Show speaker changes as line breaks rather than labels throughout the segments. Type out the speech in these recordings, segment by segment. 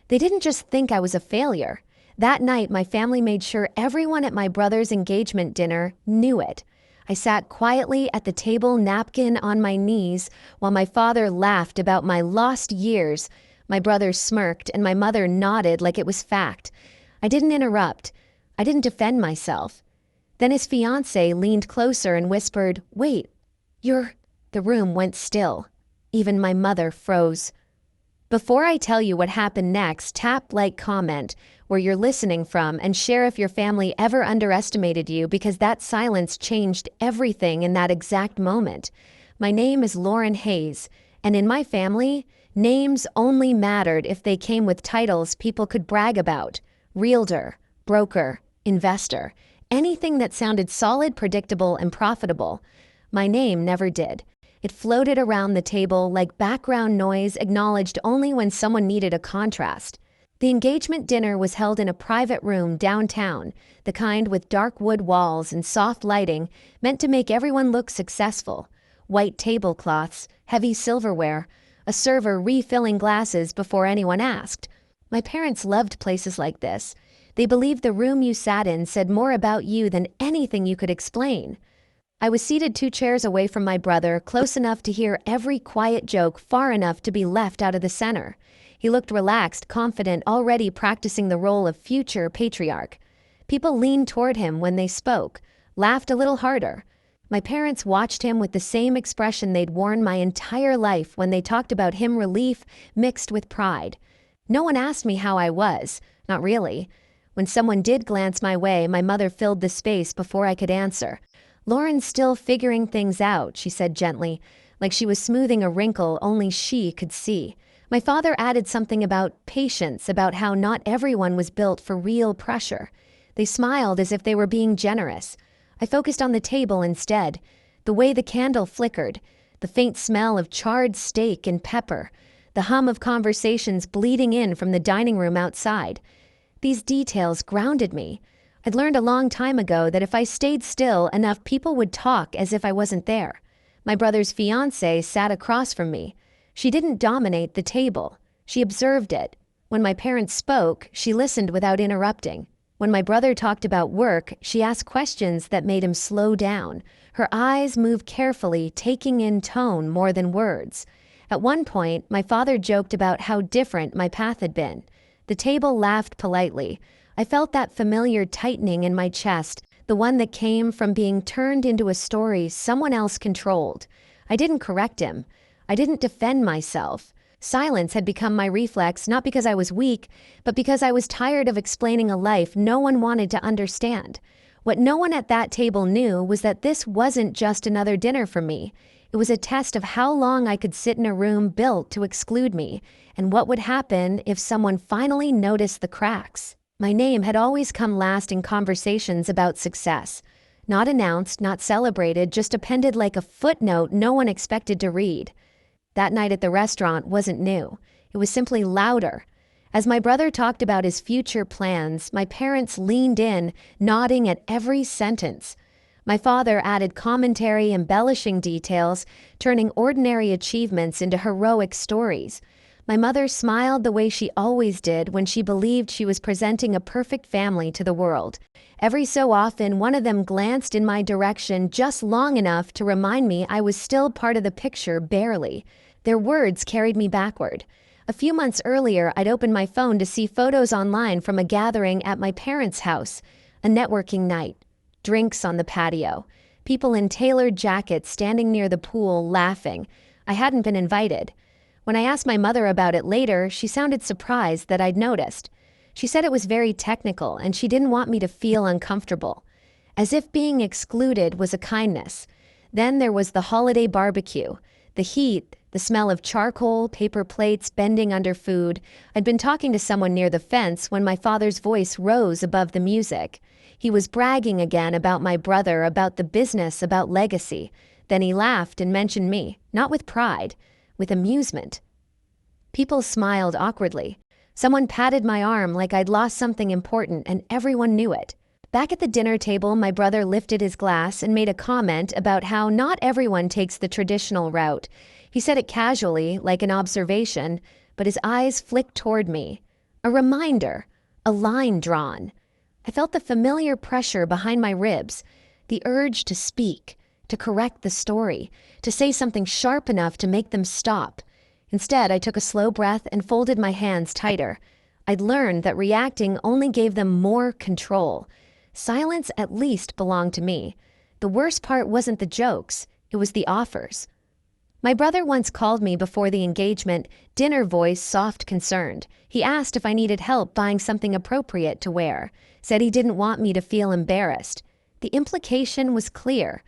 They didn't just think I was a failure. That night, my family made sure everyone at my brother's engagement dinner knew it. I sat quietly at the table, napkin on my knees, while my father laughed about my lost years. My brother smirked, and my mother nodded like it was fact. I didn't interrupt. I didn't defend myself. Then his fiancé leaned closer and whispered, "Wait, you're—" The room went still. Even my mother froze. Before I tell you what happened next, tap like, comment where you're listening from, and share if your family ever underestimated you, because that silence changed everything in that exact moment. My name is Lauren Hayes, and in my family, names only mattered if they came with titles people could brag about. Realtor, broker, investor, anything that sounded solid, predictable, and profitable. My name never did. It floated around the table like background noise, acknowledged only when someone needed a contrast. The engagement dinner was held in a private room downtown, the kind with dark wood walls and soft lighting meant to make everyone look successful. White tablecloths, heavy silverware, a server refilling glasses before anyone asked. My parents loved places like this. They believed the room you sat in said more about you than anything you could explain. I was seated 2 chairs away from my brother, close enough to hear every quiet joke, far enough to be left out of the center. He looked relaxed, confident, already practicing the role of future patriarch. People leaned toward him when they spoke, laughed a little harder. My parents watched him with the same expression they'd worn my entire life when they talked about him, relief mixed with pride. No one asked me how I was, not really. When someone did glance my way, my mother filled the space before I could answer. "Lauren's still figuring things out," she said gently, like she was smoothing a wrinkle only she could see. My father added something about patience, about how not everyone was built for real pressure. They smiled as if they were being generous. I focused on the table instead, the way the candle flickered, the faint smell of charred steak and pepper, the hum of conversations bleeding in from the dining room outside. These details grounded me. I'd learned a long time ago that if I stayed still enough, people would talk as if I wasn't there. My brother's fiancée sat across from me. She didn't dominate the table. She observed it. When my parents spoke, she listened without interrupting. When my brother talked about work, she asked questions that made him slow down. Her eyes moved carefully, taking in tone more than words. At one point, my father joked about how different my path had been. The table laughed politely. I felt that familiar tightening in my chest, the one that came from being turned into a story someone else controlled. I didn't correct him. I didn't defend myself. Silence had become my reflex, not because I was weak, but because I was tired of explaining a life no one wanted to understand. What no one at that table knew was that this wasn't just another dinner for me. It was a test of how long I could sit in a room built to exclude me, and what would happen if someone finally noticed the cracks. My name had always come last in conversations about success. Not announced, not celebrated, just appended like a footnote no one expected to read. That night at the restaurant wasn't new. It was simply louder. As my brother talked about his future plans, my parents leaned in, nodding at every sentence. My father added commentary, embellishing details, turning ordinary achievements into heroic stories. My mother smiled the way she always did when she believed she was presenting a perfect family to the world. Every so often, one of them glanced in my direction just long enough to remind me I was still part of the picture, barely. Their words carried me backward. A few months earlier, I'd opened my phone to see photos online from a gathering at my parents' house, a networking night. Drinks on the patio. People in tailored jackets standing near the pool, laughing. I hadn't been invited. When I asked my mother about it later, she sounded surprised that I'd noticed. She said it was very technical and she didn't want me to feel uncomfortable. As if being excluded was a kindness. Then there was the holiday barbecue. The heat, the smell of charcoal, paper plates bending under food. I'd been talking to someone near the fence when my father's voice rose above the music. He was bragging again about my brother, about the business, about legacy. Then he laughed and mentioned me, not with pride, with amusement. People smiled awkwardly. Someone patted my arm like I'd lost something important, and everyone knew it. Back at the dinner table, my brother lifted his glass and made a comment about how not everyone takes the traditional route. He said it casually, like an observation, but his eyes flicked toward me. A reminder, a line drawn. I felt the familiar pressure behind my ribs, the urge to speak, to correct the story, to say something sharp enough to make them stop. Instead, I took a slow breath and folded my hands tighter. I'd learned that reacting only gave them more control. Silence at least belonged to me. The worst part wasn't the jokes, it was the offers. My brother once called me before the engagement, dinner voice soft concerned. He asked if I needed help buying something appropriate to wear, said he didn't want me to feel embarrassed. The implication was clear.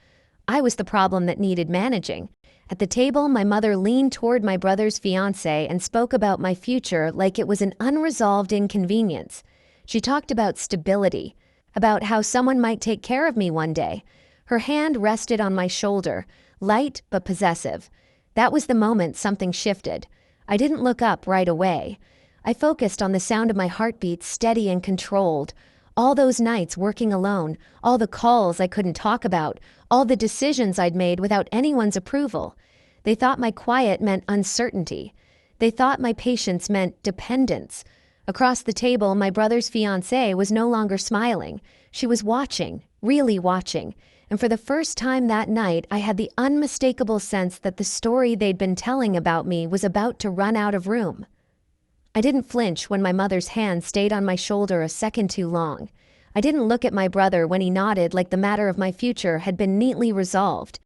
I was the problem that needed managing. At the table, my mother leaned toward my brother's fiancé and spoke about my future like it was an unresolved inconvenience. She talked about stability, about how someone might take care of me one day. Her hand rested on my shoulder, light but possessive. That was the moment something shifted. I didn't look up right away. I focused on the sound of my heartbeat, steady and controlled. All those nights working alone, all the calls I couldn't talk about, all the decisions I'd made without anyone's approval. They thought my quiet meant uncertainty. They thought my patience meant dependence. Across the table, my brother's fiancée was no longer smiling. She was watching, really watching. And for the first time that night, I had the unmistakable sense that the story they'd been telling about me was about to run out of room. I didn't flinch when my mother's hand stayed on my shoulder a second too long. I didn't look at my brother when he nodded like the matter of my future had been neatly resolved.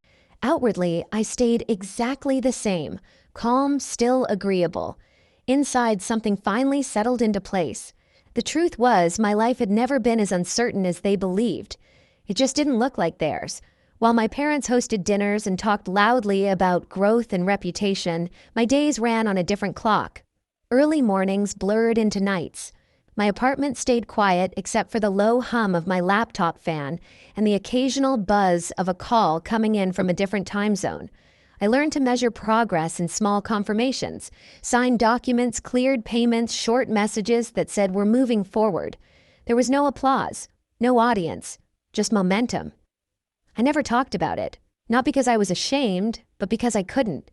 Outwardly, I stayed exactly the same, calm, still agreeable. Inside, something finally settled into place. The truth was, my life had never been as uncertain as they believed. It just didn't look like theirs. While my parents hosted dinners and talked loudly about growth and reputation, my days ran on a different clock. Early mornings blurred into nights. My apartment stayed quiet except for the low hum of my laptop fan and the occasional buzz of a call coming in from a different time zone. I learned to measure progress in small confirmations, signed documents, cleared payments, short messages that said we're moving forward. There was no applause, no audience, just momentum. I never talked about it, not because I was ashamed, but because I couldn't.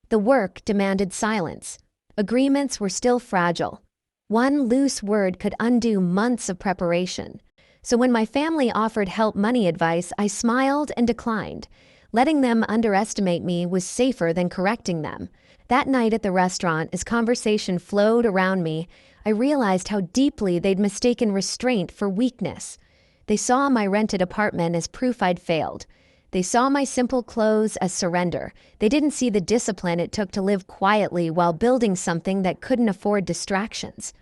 The work demanded silence. Agreements were still fragile. One loose word could undo months of preparation. So when my family offered help money advice, I smiled and declined. Letting them underestimate me was safer than correcting them. That night at the restaurant, as conversation flowed around me, I realized how deeply they'd mistaken restraint for weakness. They saw my rented apartment as proof I'd failed. They saw my simple clothes as surrender. They didn't see the discipline it took to live quietly while building something that couldn't afford distractions.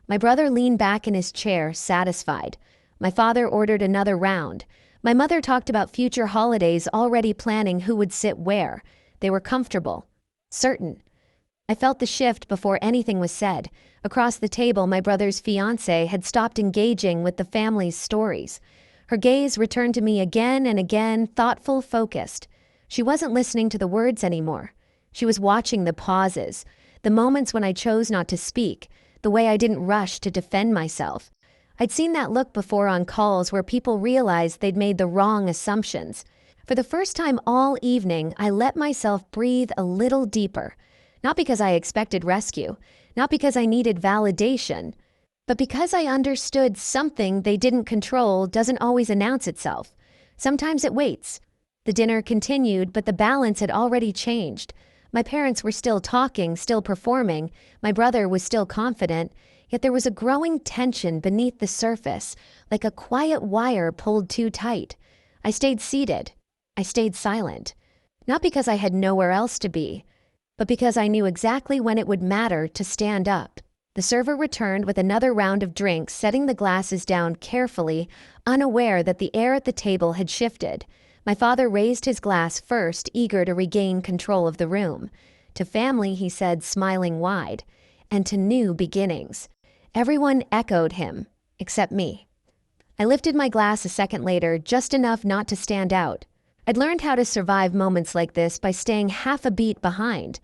My brother leaned back in his chair, satisfied. My father ordered another round. My mother talked about future holidays, already planning who would sit where. They were comfortable, certain. I felt the shift before anything was said. Across the table, my brother's fiancée had stopped engaging with the family's stories. Her gaze returned to me again and again, thoughtful, focused. She wasn't listening to the words anymore. She was watching the pauses, the moments when I chose not to speak, the way I didn't rush to defend myself. I'd seen that look before on calls where people realized they'd made the wrong assumptions. For the first time all evening, I let myself breathe a little deeper. Not because I expected rescue, not because I needed validation, but because I understood something they didn't control doesn't always announce itself. Sometimes it waits. The dinner continued, but the balance had already changed. My parents were still talking, still performing. My brother was still confident, yet there was a growing tension beneath the surface, like a quiet wire pulled too tight. I stayed seated. I stayed silent. Not because I had nowhere else to be, but because I knew exactly when it would matter to stand up. The server returned with another round of drinks, setting the glasses down carefully, unaware that the air at the table had shifted. My father raised his glass first, eager to regain control of the room. To family, he said, smiling wide, and to new beginnings. Everyone echoed him, except me. I lifted my glass a second later, just enough not to stand out. I'd learned how to survive moments like this by staying half a beat behind.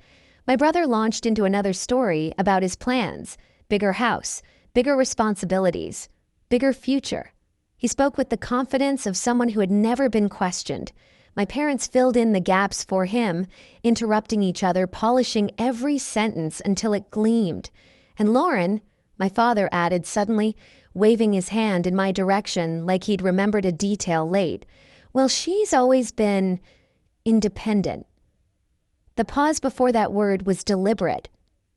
My brother launched into another story about his plans, bigger house, bigger responsibilities, bigger future. He spoke with the confidence of someone who had never been questioned. My parents filled in the gaps for him, interrupting each other, polishing every sentence until it gleamed. And Lauren, My father added suddenly, waving his hand in my direction like he'd remembered a detail late. Well, she's always been independent. The pause before that word was deliberate.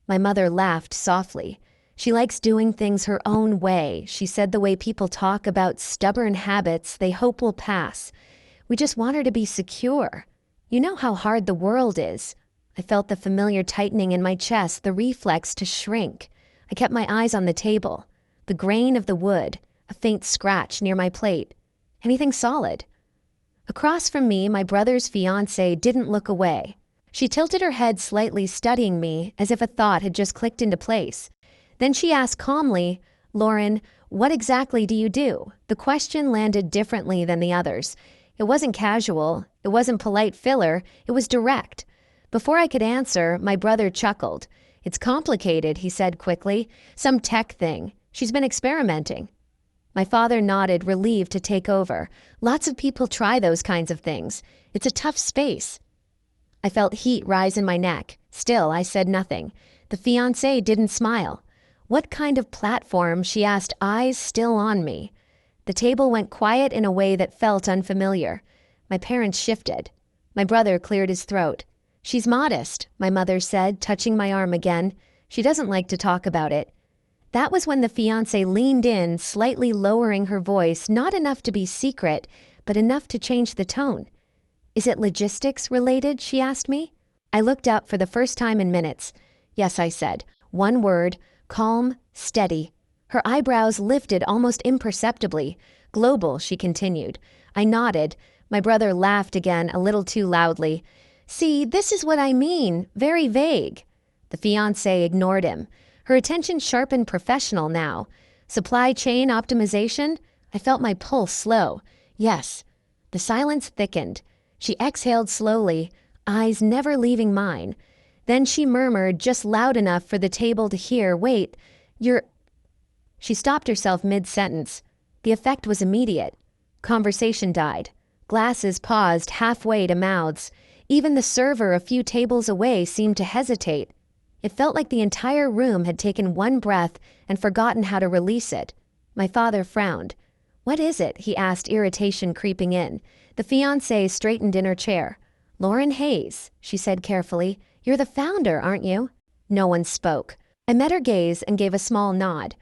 My mother laughed softly. She likes doing things her own way, she said, the way people talk about stubborn habits they hope will pass. We just want her to be secure. You know how hard the world is. I felt the familiar tightening in my chest, the reflex to shrink. I kept my eyes on the table. The grain of the wood, a faint scratch near my plate. Anything solid? Across from me, my brother's fiancé didn't look away. She tilted her head slightly, studying me, as if a thought had just clicked into place. Then she asked calmly, "Lauren, what exactly do you do?" The question landed differently than the others. It wasn't casual, it wasn't polite filler, it was direct. Before I could answer, my brother chuckled. "It's complicated," he said quickly. "Some tech thing. She's been experimenting." My father nodded, relieved to take over. Lots of people try those kinds of things. It's a tough space. I felt heat rise in my neck. Still, I said nothing. The fiancé didn't smile. "What kind of platform?" she asked, eyes still on me. The table went quiet in a way that felt unfamiliar. My parents shifted. My brother cleared his throat. "She's modest," my mother said, touching my arm again. "She doesn't like to talk about it." That was when the fiancé leaned in, slightly lowering her voice, not enough to be secret, but enough to change the tone. "Is it logistics related?" she asked me. I looked up for the first time in minutes. "Yes," I said. One word, calm, steady. Her eyebrows lifted almost imperceptibly. "Global," she continued. I nodded. My brother laughed again, a little too loudly. "See, this is what I mean. Very vague." The fiancé ignored him. Her attention sharpened, professional now. "Supply chain optimization?" I felt my pulse slow. "Yes." The silence thickened. She exhaled slowly, eyes never leaving mine. Then she murmured, just loud enough for the table to hear, "Wait, you're—" She stopped herself mid-sentence. The effect was immediate. Conversation died. Glasses paused halfway to mouths. Even the server a few tables away seemed to hesitate. It felt like the entire room had taken one breath and forgotten how to release it. My father frowned. "What is it?" he asked, irritation creeping in. The fiancée straightened in her chair. "Lauren Hayes," she said carefully. "You're the founder, aren't you?" No one spoke. I met her gaze and gave a small nod.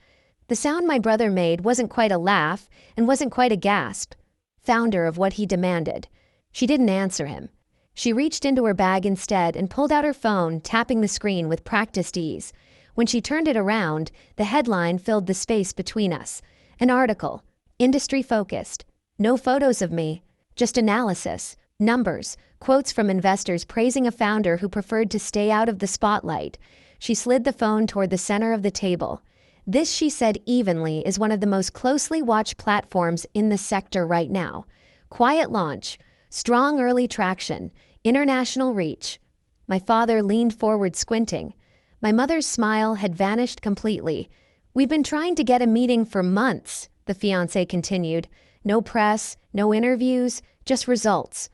The sound my brother made wasn't quite a laugh and wasn't quite a gasp. Founder of what he demanded. She didn't answer him. She reached into her bag instead and pulled out her phone, tapping the screen with practiced ease. When she turned it around, the headline filled the space between us. An article. Industry-focused. No photos of me. Just analysis. Numbers. Quotes from investors praising a founder who preferred to stay out of the spotlight. She slid the phone toward the center of the table. "This," she said evenly, "is one of the most closely watched platforms in the sector right now. Quiet launch. Strong early traction. International reach." My father leaned forward, squinting. My mother's smile had vanished completely. "We've been trying to get a meeting for months," the fiancé continued. "No press, no interviews, just results."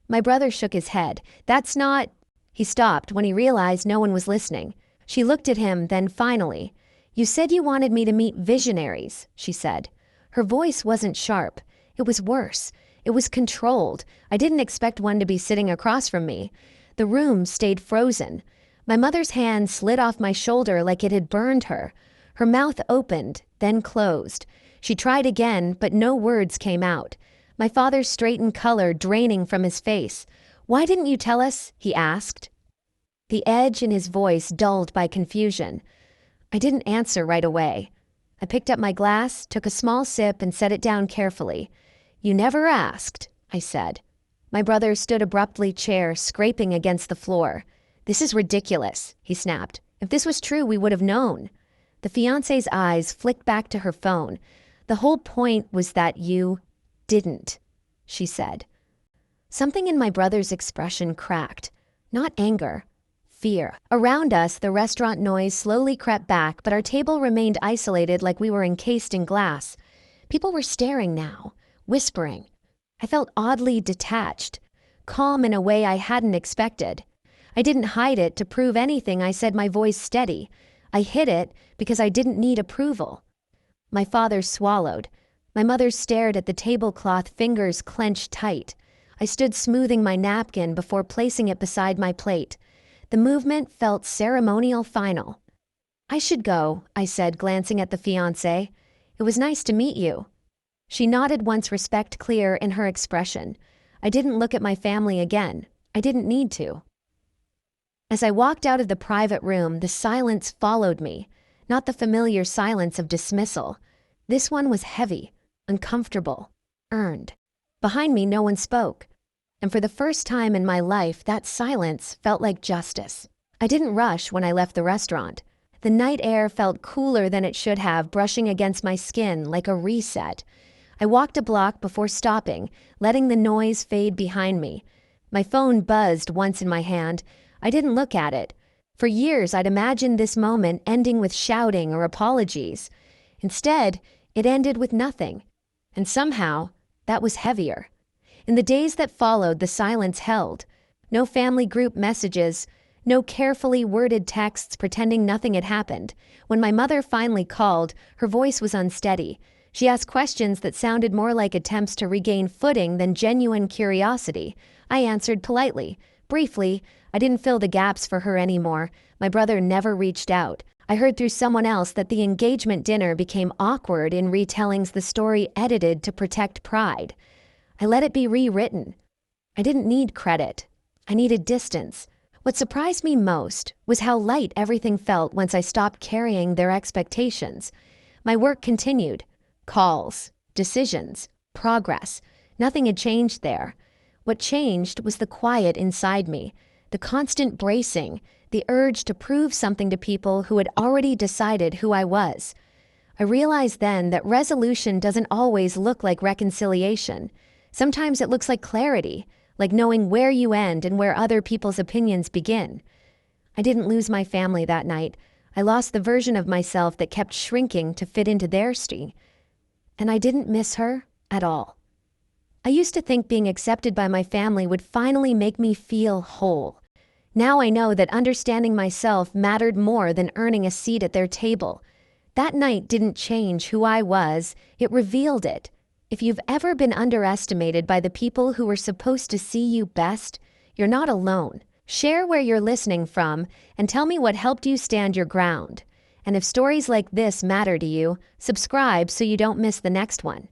My brother shook his head. "That's not—" He stopped when he realized no one was listening. She looked at him, then finally. "You said you wanted me to meet visionaries," she said. Her voice wasn't sharp. It was worse. It was controlled. I didn't expect one to be sitting across from me. The room stayed frozen. My mother's hand slid off my shoulder like it had burned her. Her mouth opened, then closed. She tried again, but no words came out. My father's straightened color draining from his face. "Why didn't you tell us?" he asked. The edge in his voice dulled by confusion. I didn't answer right away. I picked up my glass, took a small sip, and set it down carefully. "You never asked," I said. My brother stood abruptly, chair scraping against the floor. "This is ridiculous," he snapped. "If this was true, we would have known." The fiancé's eyes flicked back to her phone. "The whole point was that you didn't," she said. Something in my brother's expression cracked. Not anger. Fear. Around us, the restaurant noise slowly crept back, but our table remained isolated like we were encased in glass. People were staring now, whispering. I felt oddly detached, calm in a way I hadn't expected. I didn't hide it to prove anything. I said, my voice steady. I hid it because I didn't need approval. My father swallowed. My mother stared at the tablecloth, fingers clenched tight. I stood smoothing my napkin before placing it beside my plate. The movement felt ceremonial final. "I should go," I said, glancing at the fiancé. "It was nice to meet you." She nodded once, respect clear in her expression. I didn't look at my family again. I didn't need to. As I walked out of the private room, the silence followed me. Not the familiar silence of dismissal. This one was heavy, uncomfortable, earned. Behind me, no one spoke. And for the first time in my life, that silence felt like justice. I didn't rush when I left the restaurant. The night air felt cooler than it should have, brushing against my skin like a reset. I walked a block before stopping, letting the noise fade behind me. My phone buzzed once in my hand. I didn't look at it. For years, I'd imagined this moment ending with shouting or apologies. Instead, it ended with nothing. And somehow, that was heavier. In the days that followed, the silence held. No family group messages, no carefully worded texts pretending nothing had happened. When my mother finally called, her voice was unsteady. She asked questions that sounded more like attempts to regain footing than genuine curiosity. I answered politely. Briefly, I didn't fill the gaps for her anymore. My brother never reached out. I heard through someone else that the engagement dinner became awkward in retellings, the story edited to protect pride. I let it be rewritten. I didn't need credit. I needed distance. What surprised me most was how light everything felt once I stopped carrying their expectations. My work continued. Calls, decisions, progress. Nothing had changed there. What changed was the quiet inside me, the constant bracing, the urge to prove something to people who had already decided who I was. I realized then that resolution doesn't always look like reconciliation. Sometimes it looks like clarity, like knowing where you end and where other people's opinions begin. I didn't lose my family that night. I lost the version of myself that kept shrinking to fit into their stream. And I didn't miss her at all. I used to think being accepted by my family would finally make me feel whole. Now I know that understanding myself mattered more than earning a seat at their table. That night didn't change who I was, it revealed it. If you've ever been underestimated by the people who were supposed to see you best, you're not alone. Share where you're listening from and tell me what helped you stand your ground. And if stories like this matter to you, subscribe so you don't miss the next one.